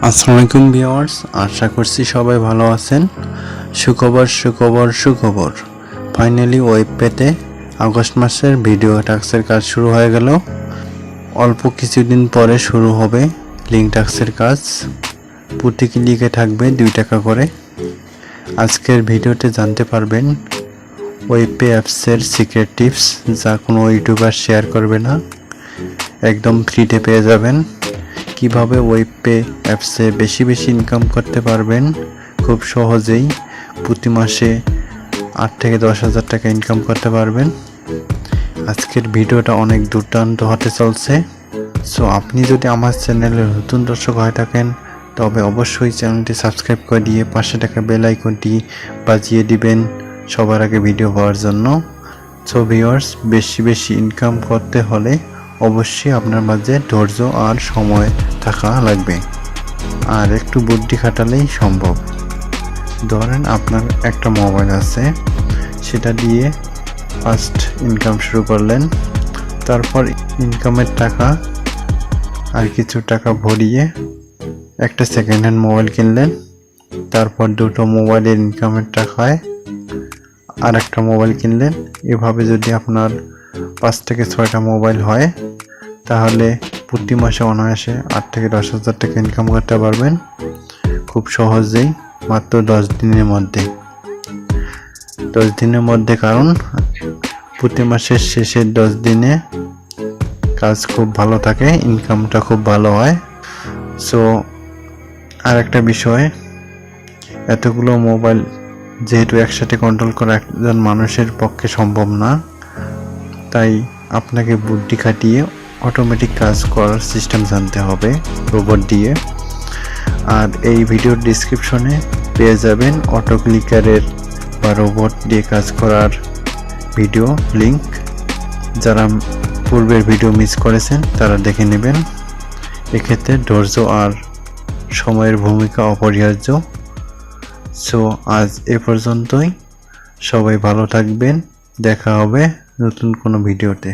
আসসালামু আলাইকুম ভিউয়ার্স, আশা করছি সবাই ভালো আছেন। সুখবর ফাইনালি ওয়েব পেতে আগস্ট মাসের ভিডিও টাস্কের কাজ শুরু হয়ে গেল। অল্প কিছুদিন পরে শুরু হবে লিঙ্ক টাস্কের কাজ। প্রতি ক্লিকে থাকবে 2 টাকা করে। আজকের ভিডিওতে জানতে পারবেন ওয়েব পে অ্যাপসের সিক্রেট টিপস, যা কোনো ইউটিউবার শেয়ার করবে না, একদম ফ্রিতে পেয়ে যাবেন। কিভাবে ওয়েব পে অ্যাপসে বেশি ইনকাম করতে পারবেন খুব সহজেই। প্রতি মাসে 8 থেকে 10,000 টাকা ইনকাম করতে পারবেন। আজকের ভিডিওটা অনেক দুর্দান্ত হতে চলছে। সো আপনি যদি আমার চ্যানেলের নতুন দর্শক হয়ে থাকেন তবে অবশ্যই চ্যানেলটি সাবস্ক্রাইব করে দিয়ে পাশে থাকা বেল আইকনটি বাজিয়ে দিবেন সবার আগে ভিডিও পাওয়ার জন্য। সো ভিউয়ার্স, বেশি ইনকাম করতে হলে অবশ্যই আপনার মাঝে ধৈর্য আর সময় থাকা লাগবে, আর একটু বুদ্ধি খাটালেই সম্ভব। ধরেন আপনার একটা মোবাইল আছে, সেটা দিয়ে ফার্স্ট ইনকাম শুরু করলেন, তারপর ইনকামের টাকা আর কিছু টাকা ভরিয়ে একটা সেকেন্ড হ্যান্ড মোবাইল কিনলেন, তারপর দুটো মোবাইলের ইনকামের টাকায় আর একটা মোবাইল কিনলেন। এভাবে যদি আপনার 5 থেকে 6টা মোবাইল হয় তাহলে প্রতি মাসে অনায়াসে 8 থেকে 10,000 টাকা ইনকাম করতে পারবেন খুব সহজেই, মাত্র 10 দিনের মধ্যে। 10 দিনের মধ্যে, কারণ প্রতি মাসের শেষের 10 দিনে কাজ খুব ভালো থাকে, ইনকামটা খুব ভালো হয়। সো আর একটা বিষয়, এতগুলো মোবাইল যেহেতু একসাথে কন্ট্রোল করা একজন মানুষের পক্ষে সম্ভব না, তাই আপনাকে বুদ্ধি খাটিয়ে অটোমেটিক কাজ করার সিস্টেম জানতে হবে রোবট দিয়ে। আর এই ভিডিওর ডিসক্রিপশনে পেয়ে যাবেন অটো ক্লিকারের বা রোবট দিয়ে কাজ করার ভিডিও লিংক। যারা পূর্বের ভিডিও মিস করেছেন তারা দেখে নেবেন। এক্ষেত্রে ধৈর্য আর সময়ের ভূমিকা অপরিহার্য। সো আজ এ পর্যন্তই। সবাই ভালো থাকবেন, দেখা হবে নতুন কোনো ভিডিওতে।